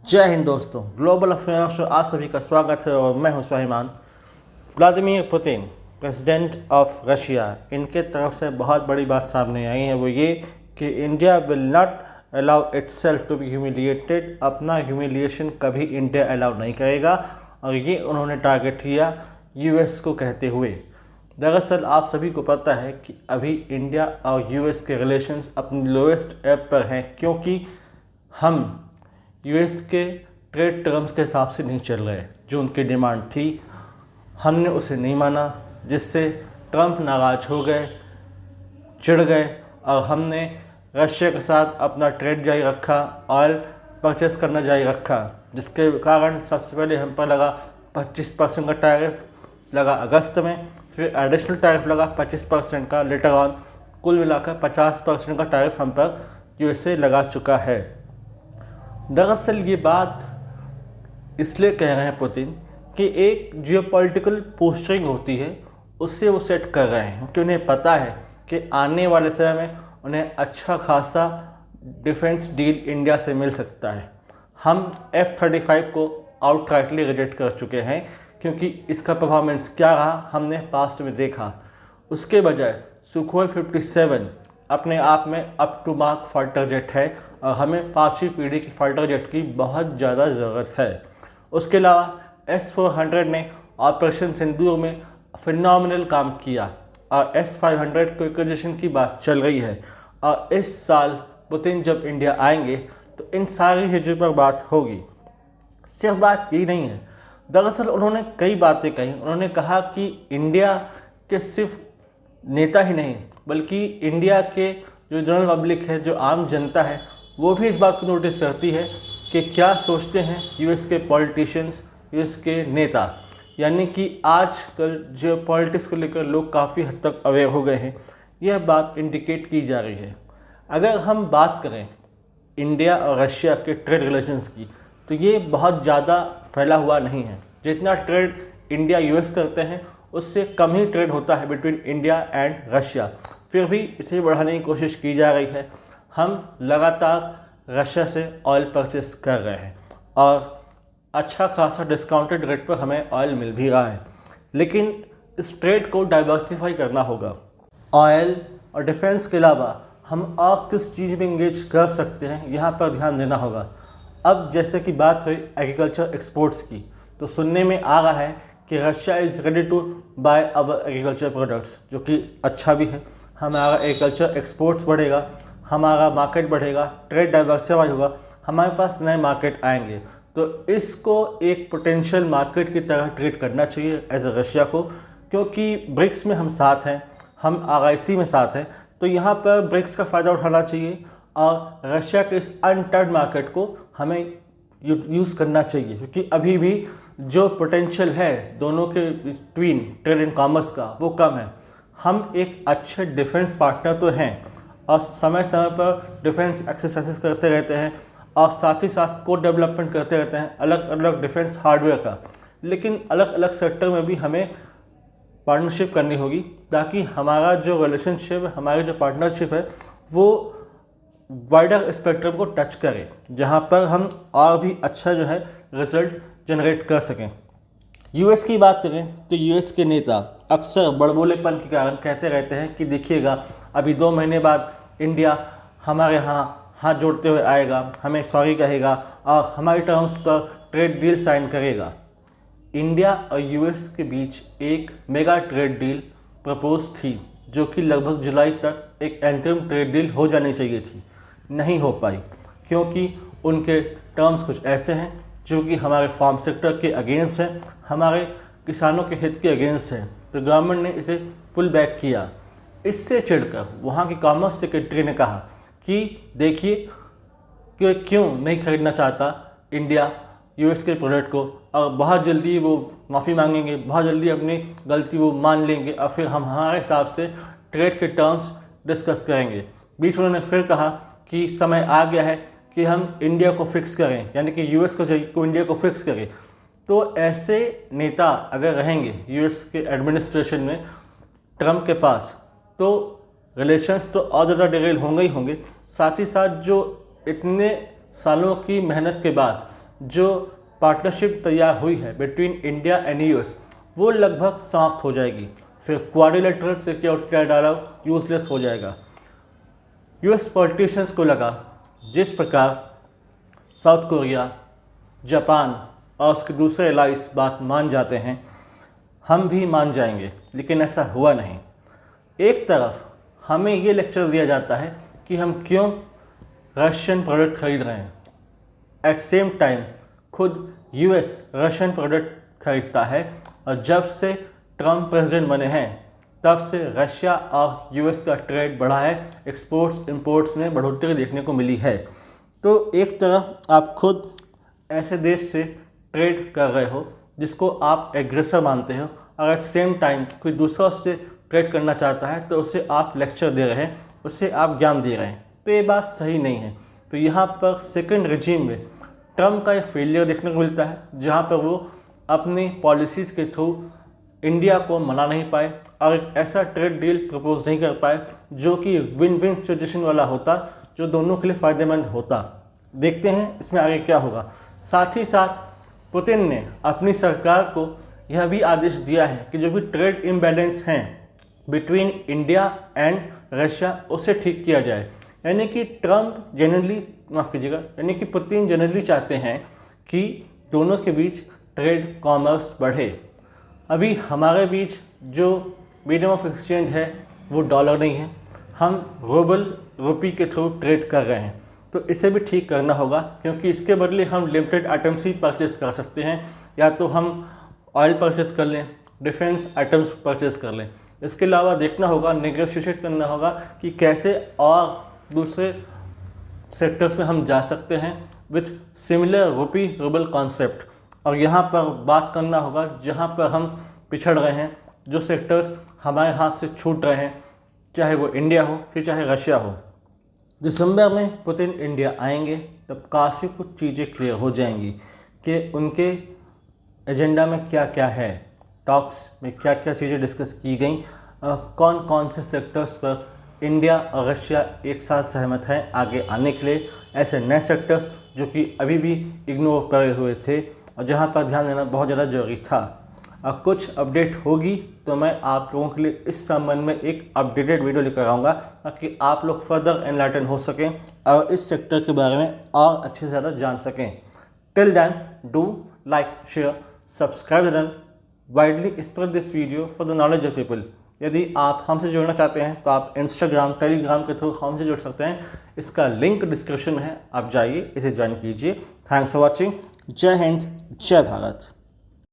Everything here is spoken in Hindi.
जय हिंद दोस्तों, ग्लोबल अफेयर्स में आप सभी का स्वागत है और मैं हूं स्वाभिमान। Vladimir Putin, president of Russia, इनके तरफ से बहुत बड़ी बात सामने आई है, वो ये कि India will not allow itself to be humiliated. अपना ह्यूमिलिएशन कभी इंडिया अलाउ नहीं करेगा और ये उन्होंने टारगेट किया यूएस को कहते हुए। दरअसल आप सभी को पता है कि अभी इंडिया और यूएस के रिलेशंस अपनी लोएस्ट एप पर हैं, क्योंकि हम यूएस के ट्रेड टर्म्स के हिसाब से नहीं चल रहे। जो उनकी डिमांड थी हमने उसे नहीं माना, जिससे ट्रंप नाराज़ हो गए, चिढ़ गए और हमने रशिया के साथ अपना ट्रेड जारी रखा, ऑयल परचेस करना जारी रखा, जिसके कारण सबसे पहले हम पर लगा 25% का टैरिफ लगा अगस्त में, फिर एडिशनल टैरिफ लगा 25% का लेटर ऑन। कुल मिलाकर 50% का टैरिफ हम पर यूएसए लगा चुका है। दरअसल ये बात इसलिए कह रहे हैं पुतिन कि एक जियोपॉलिटिकल पोस्टरिंग होती है, उससे वो सेट कर रहे हैं, क्योंकि उन्हें पता है कि आने वाले समय में उन्हें अच्छा खासा डिफेंस डील इंडिया से मिल सकता है। हम F-35 को आउटराइटली रिजेक्ट कर चुके हैं, क्योंकि इसका परफॉर्मेंस क्या रहा हमने पास्ट में देखा। उसके बजाय सुखोई 57 अपने आप में up to mark fighter jet है और हमें 5वीं पीढ़ी की फाइटर जेट की बहुत ज़्यादा ज़रूरत है। उसके अलावा S-400 ने ऑपरेशन सिंदूर में फिनोमिनल काम किया और S-500 को एक्विजिशन की बात चल रही है। और इस साल पुतिन जब इंडिया आएंगे तो इन सारी चीज़ों पर बात होगी। सिर्फ बात यही नहीं है, दरअसल उन्होंने कई बातें कही। उन्होंने कहा कि इंडिया के सिर्फ नेता ही नहीं बल्कि इंडिया के जो जनरल पब्लिक है, जो आम जनता है, वो भी इस बात को नोटिस करती है कि क्या सोचते हैं यूएस के पॉलिटिशियंस, यूएस के नेता। यानी कि आजकल जो पॉलिटिक्स को लेकर लोग काफ़ी हद तक अवेयर हो गए हैं, यह बात इंडिकेट की जा रही है। अगर हम बात करें इंडिया और रशिया के ट्रेड रिलेशंस की, तो ये बहुत ज़्यादा फैला हुआ नहीं है। जितना ट्रेड इंडिया यूएस करते हैं उससे कम ही ट्रेड होता है बिटवीन इंडिया एंड रशिया। फिर भी इसे बढ़ाने की कोशिश की जा रही है। हम लगातार रशिया से ऑयल परचेस कर रहे हैं और अच्छा खासा डिस्काउंटेड रेट पर हमें ऑयल मिल भी रहा है, लेकिन इस ट्रेड को डाइवर्सिफाई करना होगा। ऑयल और डिफेंस के अलावा हम और किस चीज़ में इंगेज कर सकते हैं, यहाँ पर ध्यान देना होगा। अब जैसे कि बात हुई एग्रीकल्चर एक्सपोर्ट्स की, तो सुनने में आ रहा है कि Russia is ready to buy our agriculture products, जो कि अच्छा भी है। हमारा एग्रीकल्चर एक्सपोर्ट्स बढ़ेगा, हमारा मार्केट बढ़ेगा, ट्रेड डाइवर्सिफाई होगा, हमारे पास नए मार्केट आएंगे। तो इसको एक पोटेंशियल मार्केट की तरह ट्रीट करना चाहिए एज ए रशिया को, क्योंकि ब्रिक्स में हम साथ हैं, हम RIC में साथ हैं, तो यहाँ पर ब्रिक्स का फ़ायदा उठाना चाहिए और रशिया के इस अनटैप्ड मार्केट को हमें यूज़ करना चाहिए, क्योंकि अभी भी जो पोटेंशियल है दोनों के बिटवीन ट्रेड एंड कॉमर्स का, वो कम है। हम एक अच्छे डिफेंस पार्टनर तो हैं और समय समय पर डिफेंस एक्सरसाइजेस करते रहते हैं और साथ ही साथ को डेवलपमेंट करते रहते हैं अलग अलग डिफेंस हार्डवेयर का, लेकिन अलग अलग सेक्टर में भी हमें पार्टनरशिप करनी होगी, ताकि हमारा जो रिलेशनशिप है, हमारी जो पार्टनरशिप है, वो वाइडर स्पेक्ट्रम को टच करें, जहाँ पर हम और भी अच्छा जो है रिजल्ट जनरेट कर सकें। यूएस की बात करें तो यूएस के नेता अक्सर बड़बोलेपन के कारण कहते रहते हैं कि देखिएगा अभी 2 महीने बाद इंडिया हमारे यहाँ हाथ जोड़ते हुए आएगा, हमें सॉरी कहेगा और हमारी टर्म्स पर ट्रेड डील साइन करेगा। इंडिया और यूएस के बीच एक मेगा ट्रेड डील प्रपोज थी, जो कि लगभग जुलाई तक एक एंटरिम ट्रेड डील हो जानी चाहिए थी, नहीं हो पाई, क्योंकि उनके टर्म्स कुछ ऐसे हैं जो कि हमारे फार्म सेक्टर के अगेंस्ट हैं, हमारे किसानों के हित के अगेंस्ट हैं। तो गवर्नमेंट ने इसे पुल बैक किया। इससे चिढ़कर वहाँ की कॉमर्स सेक्रेटरी ने कहा कि देखिए कि क्यों नहीं खरीदना चाहता इंडिया यूएस के प्रोडक्ट को, और बहुत जल्दी वो माफ़ी मांगेंगे, बहुत जल्दी अपनी गलती वो मान लेंगे और फिर हम हमारे हिसाब से ट्रेड के टर्म्स डिस्कस करेंगे। बीच में उन्होंने फिर कहा कि समय आ गया है कि हम इंडिया को फिक्स करें, यानी कि यूएस को इंडिया को फिक्स करें। तो ऐसे नेता अगर रहेंगे यूएस के एडमिनिस्ट्रेशन में ट्रंप के पास, तो रिलेशंस तो और ज़्यादा डिरेल होंगे ही होंगे। साथ ही साथ जो इतने सालों की मेहनत के बाद जो पार्टनरशिप तैयार हुई है बिटवीन इंडिया एंड यूएस वो लगभग समाप्त हो जाएगी। फिर क्वाड्रिलेटरल सिक्योरिटी डायलॉग यूजलेस हो जाएगा। यूएस पॉलिटिशियंस को लगा जिस प्रकार साउथ कोरिया, जापान और उसके दूसरे एलाइज बात मान जाते हैं, हम भी मान जाएंगे, लेकिन ऐसा हुआ नहीं। एक तरफ हमें ये लेक्चर दिया जाता है कि हम क्यों रशियन प्रोडक्ट खरीद रहे हैं, एट सेम टाइम खुद यूएस रशियन प्रोडक्ट खरीदता है। और जब से ट्रम्प प्रेसिडेंट बने हैं तब से रशिया और यूएस का ट्रेड बढ़ा है, एक्सपोर्ट्स इंपोर्ट्स में बढ़ोतरी देखने को मिली है। तो एक तरफ आप खुद ऐसे देश से ट्रेड कर रहे हो जिसको आप एग्रेसर मानते हो, और एट सेम टाइम कोई दूसरा उससे ट्रेड करना चाहता है तो उसे आप लेक्चर दे रहे हैं, उसे आप ज्ञान दे रहे हैं। तो ये बात सही नहीं है। तो यहाँ पर सेकंड रिजीम में ट्रम्प का ये फेलियर देखने को मिलता है, जहाँ पर वो अपनी पॉलिसीज़ के थ्रू इंडिया को मना नहीं पाए और एक ऐसा ट्रेड डील प्रपोज नहीं कर पाए जो कि विन विन सिचुएशन वाला होता, जो दोनों के लिए फ़ायदेमंद होता। देखते हैं इसमें आगे क्या होगा। साथ ही साथ पुतिन ने अपनी सरकार को यह भी आदेश दिया है कि जो भी ट्रेड इम्बैलेंस हैं बिटवीन इंडिया एंड रशिया उसे ठीक किया जाए। यानी कि ट्रम्प जनरली यानी कि पुतिन जनरली चाहते हैं कि दोनों के बीच ट्रेड कॉमर्स बढ़े। अभी हमारे बीच जो मीडियम ऑफ एक्सचेंज है वो डॉलर नहीं है, हम रुपी के थ्रू ट्रेड कर रहे हैं। तो इसे भी ठीक करना होगा, क्योंकि इसके बदले हम लिमिटेड आइटम्स ही परचेस कर सकते हैं, या तो हम ऑयल परचेस कर लें, डिफेंस आइटम्स परचेस कर लें। इसके अलावा देखना होगा, नेगोशिएट करना होगा कि कैसे और दूसरे सेक्टर्स में हम जा सकते हैं with similar rupee rouble concept. और यहाँ पर बात करना होगा जहाँ पर हम पिछड़ रहे हैं, जो सेक्टर्स हमारे हाथ से छूट रहे हैं, चाहे वो इंडिया हो फिर चाहे रशिया हो। दिसंबर में पुतिन इंडिया आएंगे तब काफ़ी कुछ चीज़ें क्लियर हो जाएंगी कि उनके एजेंडा में क्या क्या है, टॉक्स में क्या क्या चीज़ें डिस्कस की गई, कौन कौन से सेक्टर्स पर इंडिया और रशिया एक साथ सहमत हैं आगे आने के लिए, ऐसे नए सेक्टर्स जो कि अभी भी इग्नोर करे हुए थे और जहां पर ध्यान देना बहुत ज़्यादा ज़रूरी था। और कुछ अपडेट होगी तो मैं आप लोगों के लिए इस संबंध में एक अपडेटेड वीडियो लेकर आऊँगा, ताकि आप लोग फर्दर एनलाइटन हो सकें और इस सेक्टर के बारे में और अच्छे से ज़्यादा जान सकें। Till then do like, share, subscribe then widely spread this video for the knowledge of people. यदि आप हमसे जुड़ना चाहते हैं तो आप इंस्टाग्राम, टेलीग्राम के थ्रू हमसे जुड़ सकते हैं। इसका लिंक डिस्क्रिप्शन में है, आप जाइए, इसे ज्वाइन कीजिए। Thanks for watching. जय हिंद, जय भारत।